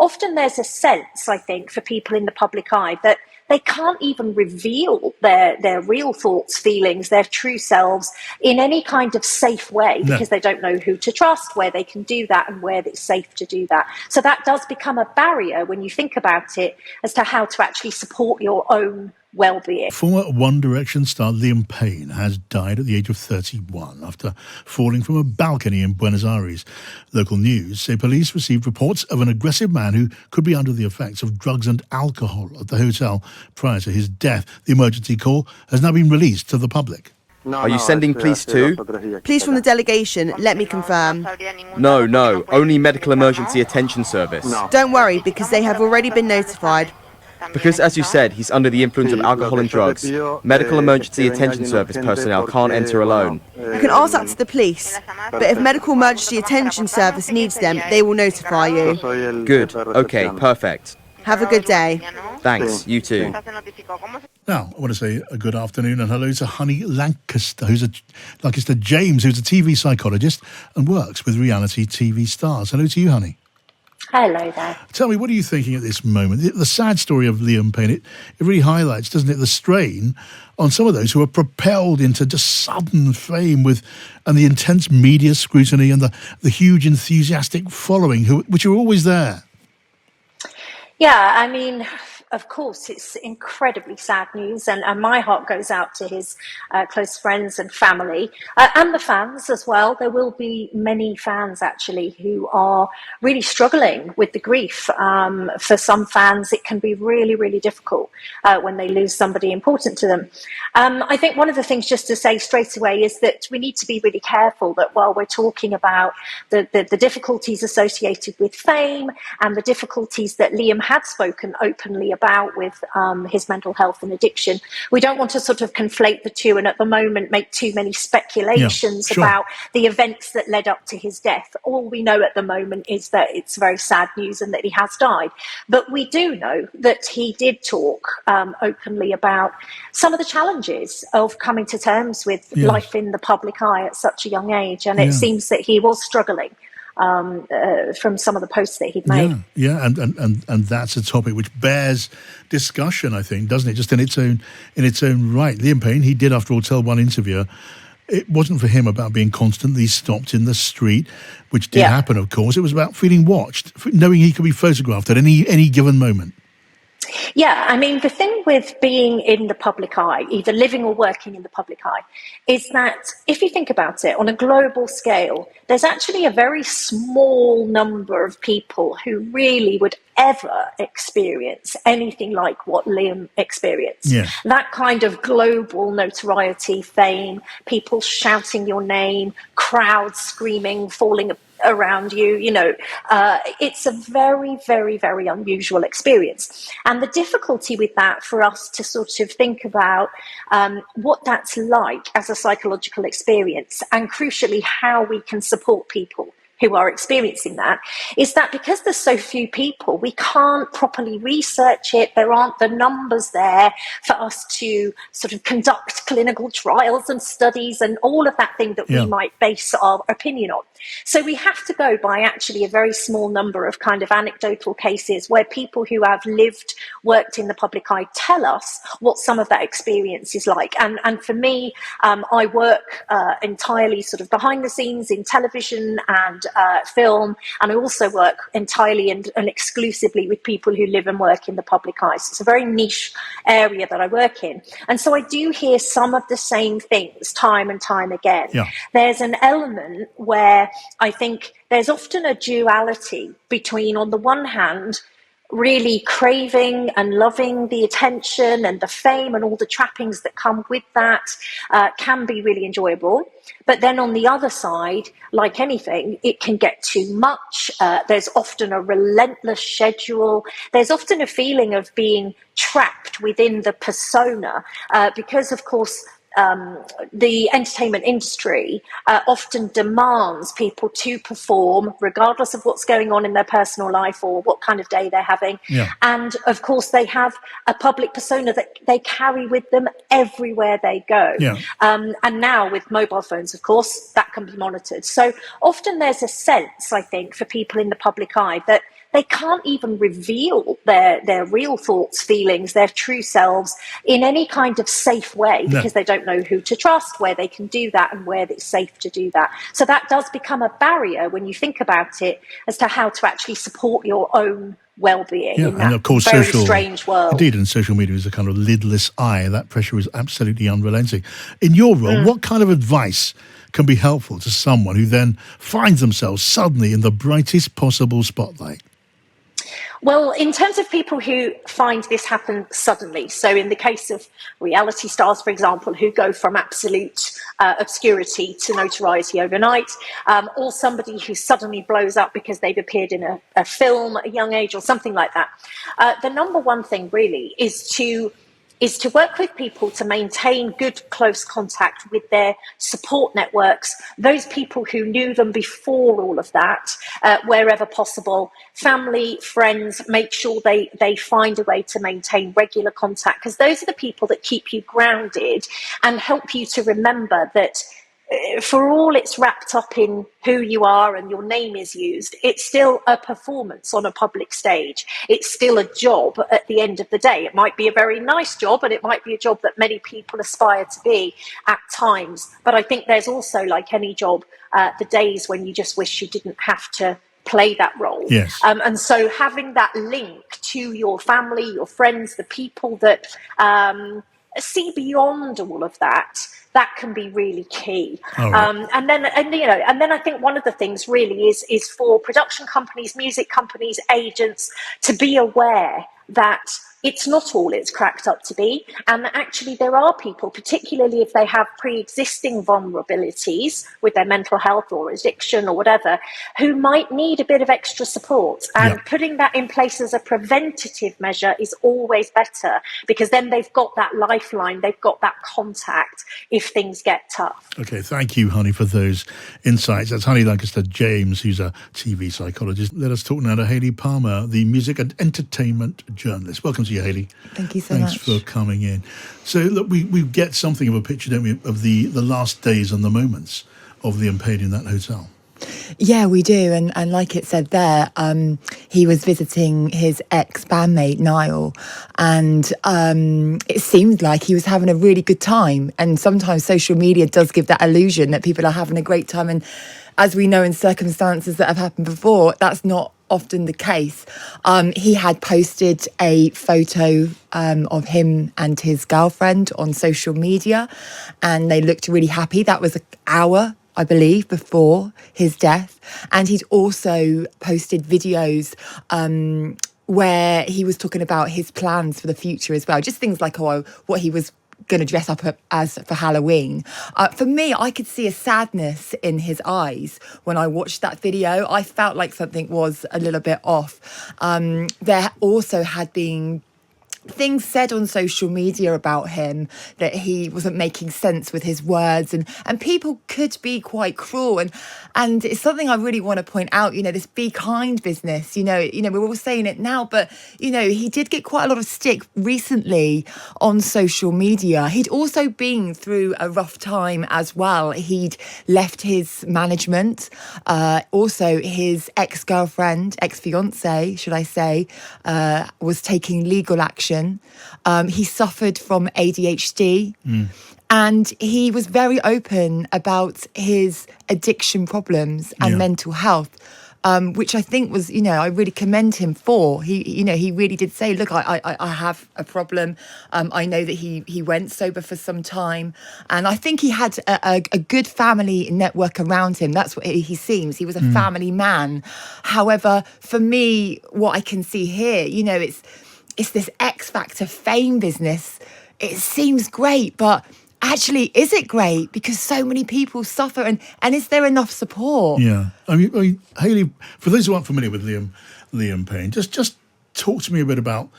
often there's a sense, I think, for people in the public eye that they can't even reveal their real thoughts, feelings, their true selves in any kind of safe way because they don't know who to trust, where they can do that and where it's safe to do that. So that does become a barrier when you think about it as to how to actually support your own well-being. Former One Direction star Liam Payne has died at the age of 31 after falling from a balcony in Buenos Aires. Local news say police received reports of an aggressive man who could be under the effects of drugs and alcohol at the hotel prior to his death. The emergency call has now been released to the public. Are you sending police too? Police from the delegation, let me confirm. No, only Medical Emergency Attention Service. Don't worry, because they have already been notified. Because, as you said, he's under the influence of alcohol and drugs. Medical Emergency Attention Service personnel can't enter alone. You can ask that to the police, but if Medical Emergency Attention Service needs them, they will notify you. Good. Okay, perfect. Have a good day. Thanks, you too. Now, I want to say a good afternoon and hello to Honey Lancaster-James, who's a TV psychologist and works with reality TV stars. Hello to you, Honey. Hello there. Tell me, what are you thinking at this moment? The sad story of Liam Payne, it really highlights, doesn't it, the strain on some of those who are propelled into just sudden fame and the intense media scrutiny and the huge enthusiastic following, which are always there. Yeah, I mean, of course, it's incredibly sad news, and my heart goes out to his close friends and family, and the fans as well. There will be many fans, actually, who are really struggling with the grief. For some fans, it can be really, really difficult when they lose somebody important to them. I think one of the things just to say straight away is that we need to be really careful that while we're talking about the difficulties associated with fame and the difficulties that Liam had spoken openly about with his mental health and addiction, we don't want to sort of conflate the two and at the moment make too many speculations about the events that led up to his death. All we know at the moment is that it's very sad news and that he has died. But we do know that he did talk openly about some of the challenges of coming to terms with life in the public eye at such a young age. And it seems that he was struggling from some of the posts that he'd made. And that's a topic which bears discussion, I think, doesn't it? Just in its own right. Liam Payne, he did, after all, tell one interviewer it wasn't for him about being constantly stopped in the street, which did happen, of course. It was about feeling watched, knowing he could be photographed at any given moment. Yeah, I mean, the thing with being in the public eye, either living or working in the public eye, is that if you think about it on a global scale, there's actually a very small number of people who really would ever experience anything like what Liam experienced. Yeah. That kind of global notoriety, fame, people shouting your name, crowds screaming, falling around you, it's a very, very, very unusual experience. And the difficulty with that for us to sort of think about what that's like as a psychological experience, and crucially how we can support people who are experiencing that, is that because there's so few people, we can't properly research it. There aren't the numbers there for us to sort of conduct clinical trials and studies and all of that thing that we might base our opinion on. So we have to go by actually a very small number of kind of anecdotal cases where people who have lived, worked in the public eye tell us what some of that experience is like. And for me, I work entirely sort of behind the scenes in television and film, and I also work entirely and exclusively with people who live and work in the public eye. So it's a very niche area that I work in. And so I do hear some of the same things time and time again. Yeah. There's an element where I think there's often a duality between, on the one hand, really craving and loving the attention and the fame and all the trappings that come with that can be really enjoyable. But then on the other side, like anything, it can get too much. There's often a relentless schedule. There's often a feeling of being trapped within the persona because, of course, the entertainment industry often demands people to perform regardless of what's going on in their personal life or what kind of day they're having. Yeah. And of course, they have a public persona that they carry with them everywhere they go. Yeah. And now with mobile phones, of course, that can be monitored. So often there's a sense, I think, for people in the public eye that they can't even reveal their real thoughts, feelings, their true selves in any kind of safe way, because they don't know who to trust, where they can do that, and where it's safe to do that. So that does become a barrier when you think about it as to how to actually support your own well-being in that and of course, very strange world. Indeed, and social media is a kind of lidless eye. That pressure is absolutely unrelenting. In your role, what kind of advice can be helpful to someone who then finds themselves suddenly in the brightest possible spotlight? Well, in terms of people who find this happen suddenly, so in the case of reality stars, for example, who go from absolute obscurity to notoriety overnight, or somebody who suddenly blows up because they've appeared in a film at a young age or something like that, the number one thing really is to work with people to maintain good, close contact with their support networks, those people who knew them before all of that, wherever possible, family, friends, make sure they find a way to maintain regular contact, because those are the people that keep you grounded and help you to remember that for all it's wrapped up in who you are and your name is used, it's still a performance on a public stage. It's still a job at the end of the day. It might be a very nice job, and it might be a job that many people aspire to be at times. But I think there's also, like any job, the days when you just wish you didn't have to play that role. Yes. And so having that link to your family, your friends, the people that see beyond all of that, that can be really key. Right. And then I think one of the things really is for production companies, music companies, agents to be aware that it's not all it's cracked up to be, and that actually there are people, particularly if they have pre-existing vulnerabilities with their mental health or addiction or whatever, who might need a bit of extra support. And putting that in place as a preventative measure is always better, because then they've got that lifeline, they've got that contact if things get tough. Okay, thank you, Honey, for those insights. That's Honey Lancaster-James, who's a TV psychologist. Let us talk now to Hayley Palmer, the music and entertainment journalist. Welcome to you, Hayley. Thank you so much. Thanks for coming in. So, look, we get something of a picture, don't we, of the last days and the moments of Liam Payne in that hotel. Yeah, we do. And like it said there, he was visiting his ex-bandmate, Niall, and it seemed like he was having a really good time. And sometimes social media does give that illusion that people are having a great time. And as we know, in circumstances that have happened before, that's not often the case. He had posted a photo of him and his girlfriend on social media, and they looked really happy. That was an hour, I believe, before his death. And he'd also posted videos where he was talking about his plans for the future as well. Just things like what he was going to dress up as for Halloween. For me, I could see a sadness in his eyes when I watched that video. I felt like something was a little bit off. There also had been things said on social media about him, that he wasn't making sense with his words, and people could be quite cruel, and it's something I really want to point out. This be kind business, we're all saying it now, but he did get quite a lot of stick recently on social media. He'd also been through a rough time as well. He'd left his management, also his ex-fiance, should I say, was taking legal action. He suffered from ADHD, and he was very open about his addiction problems and mental health, which I think was, I really commend him for. He really did say, look, I have a problem. I know that he went sober for some time, and I think he had a good family network around him. That's what he seems. He was a family man. However, for me, what I can see here, it's this X Factor fame business. It seems great, but actually, is it great? Because so many people suffer, and is there enough support? Yeah. I mean, Hayley, for those who aren't familiar with Liam Payne, just talk to me a bit about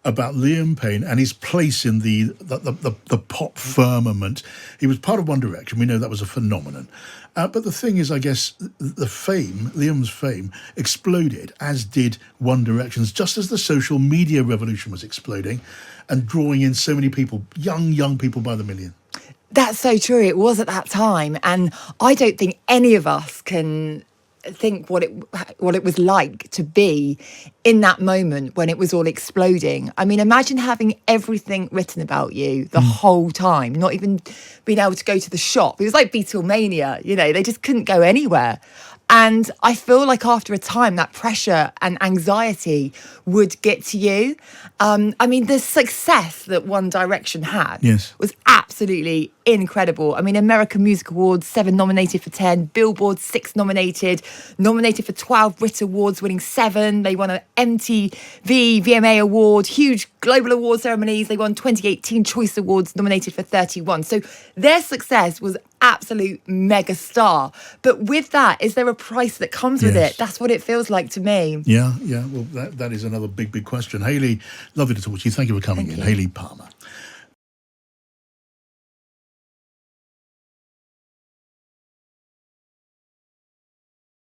Liam Payne and his place in the pop firmament. He was part of One Direction. We know that was a phenomenon. But the thing is, I guess, Liam's fame exploded, as did One Direction's, just as the social media revolution was exploding and drawing in so many people, young people by the million. That's so true. It was at that time. And I don't think any of us can think what it was like to be in that moment when it was all exploding. I mean, imagine having everything written about you the whole time, not even being able to go to the shop. It was like Beatlemania, they just couldn't go anywhere. And I feel like after a time, that pressure and anxiety would get to you. I mean, the success that One Direction had was absolutely incredible. I mean, American Music Awards, 7 nominated for 10, Billboard 6 nominated for 12 Brit Awards, winning 7. They won an MTV VMA Award, huge global award ceremonies. They won 2018 Choice Awards, nominated for 31. So their success was absolute mega star. But with that, is there a price that comes with it? That's what it feels like to me. Yeah. Well, that is another big question. Hayley, lovely to talk to you. Thank you for coming in. Hayley Palmer.